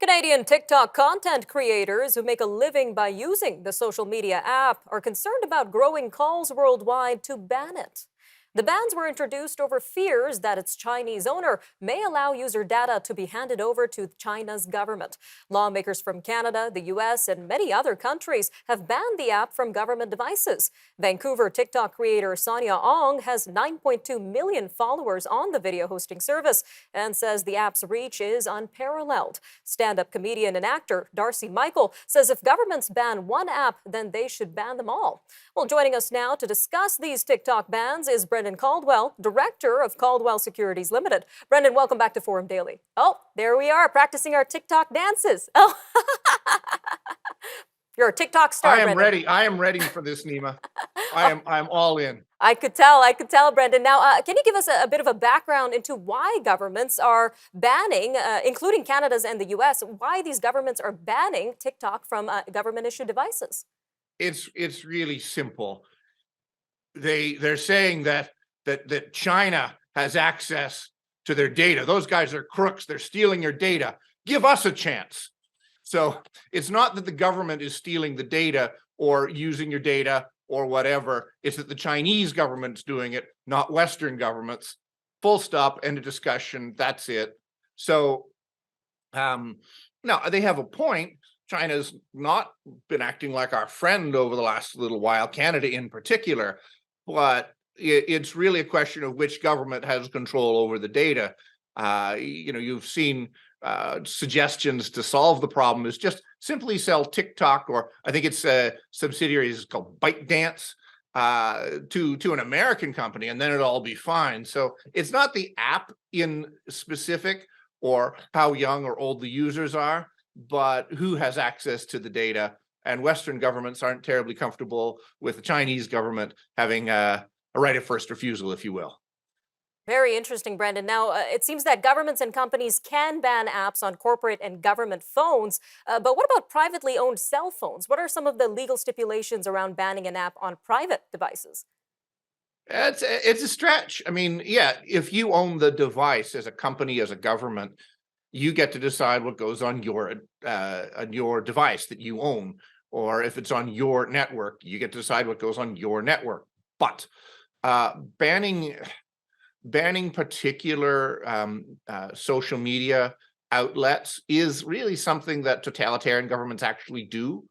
Canadian TikTok content creators who make a living by using the social media app are concerned about growing calls worldwide to ban it. The bans were introduced over fears that its Chinese owner may allow user data to be handed over to China's government. Lawmakers from Canada, the US, and many other countries have banned the app from government devices. Vancouver TikTok creator Sonia Ong has 9.2 million followers on the video hosting service and says the app's reach is unparalleled. Stand-up comedian and actor Darcy Michael says if governments ban one app, then they should ban them all. Well, joining us now to discuss these TikTok bans is Brendan Caldwell, director of Caldwell Securities Ltd. Brendan, welcome back to Forum Daily. Oh, there we are, practicing our TikTok dances. Oh, you're a TikTok star, Brendan. Ready. I am ready for this, Nima. I'm all in. I could tell, Brendan. Now, can you give us a bit of a background into why governments are banning, including Canada's and the US, why these governments are banning TikTok from government-issued devices? It's really simple. They're saying that China has access to their data. Those guys are crooks. They're stealing your data. Give us a chance. So it's not that the government is stealing the data or using your data or whatever. It's that the Chinese government's doing it, not Western governments. Full stop, end of discussion. That's it. So now they have a point. China's not been acting like our friend over the last little while, Canada in particular, but it's really a question of which government has control over the data. You've seen suggestions to solve the problem is just simply sell TikTok, or I think it's a subsidiary is called ByteDance, to an American company, and then it'll all be fine. So it's not the app in specific or how young or old the users are, but who has access to the data. And Western governments aren't terribly comfortable with the Chinese government having a right of first refusal, if you will. Very interesting, Brendan. Now, it seems that governments and companies can ban apps on corporate and government phones, but what about privately owned cell phones? What are some of the legal stipulations around banning an app on private devices? It's a stretch. I mean, yeah, if you own the device as a company, as a government, you get to decide what goes on your device that you own, or if it's on your network, you get to decide what goes on your network. But banning particular social media outlets is really something that totalitarian governments actually do.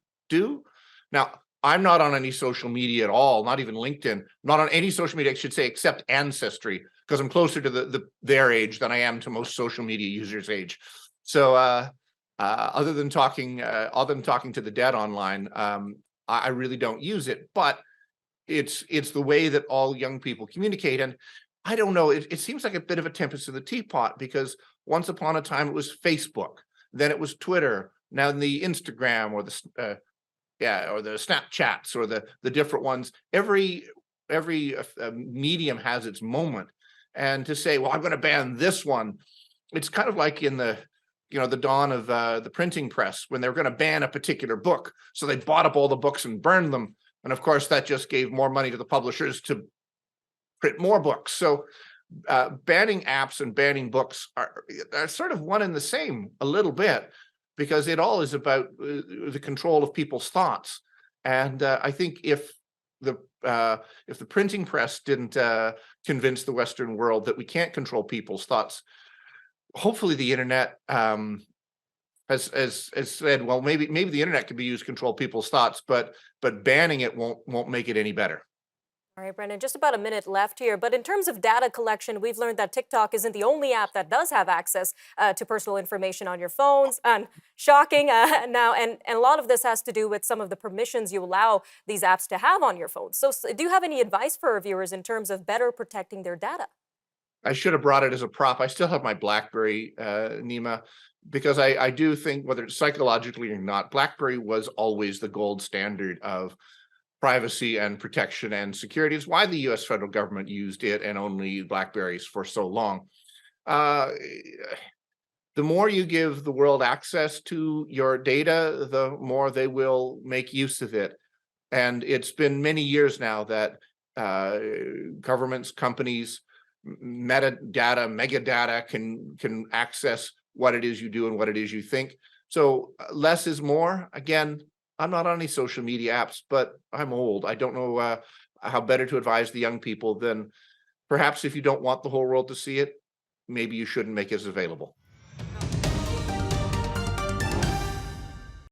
Now, I'm not on any social media at all, not even LinkedIn, not on any social media, I should say, except Ancestry, because I'm closer to their age than I am to most social media users' age. So other than talking to the dead online, I really don't use it. But it's the way that all young people communicate. And I don't know, it seems like a bit of a tempest in the teapot, because once upon a time it was Facebook, then it was Twitter, now the Instagram or the Snapchats or the different ones. Every medium has its moment. And to say, well, I'm going to ban this one, it's kind of like in the dawn of the printing press, when they were going to ban a particular book. So they bought up all the books and burned them. And of course, that just gave more money to the publishers to print more books. So banning apps and banning books are sort of one and the same a little bit, because it all is about the control of people's thoughts. And I think if the printing press didn't convince the Western world that we can't control people's thoughts, hopefully the internet has said, well, maybe the internet can be used to control people's thoughts, but banning it won't make it any better. All right, Brendan, just about a minute left here. But in terms of data collection, we've learned that TikTok isn't the only app that does have access to personal information on your phones. And shocking now, and a lot of this has to do with some of the permissions you allow these apps to have on your phone. So do you have any advice for our viewers in terms of better protecting their data? I should have brought it as a prop. I still have my BlackBerry, Nima, because I do think, whether it's psychologically or not, BlackBerry was always the gold standard of privacy and protection and security. It's why the US federal government used it and only BlackBerries for so long. The more you give the world access to your data, the more they will make use of it. And it's been many years now that governments, companies, metadata, megadata can access what it is you do and what it is you think. So less is more. Again, I'm not on any social media apps, but I'm old. I don't know how better to advise the young people than perhaps if you don't want the whole world to see it, maybe you shouldn't make it available.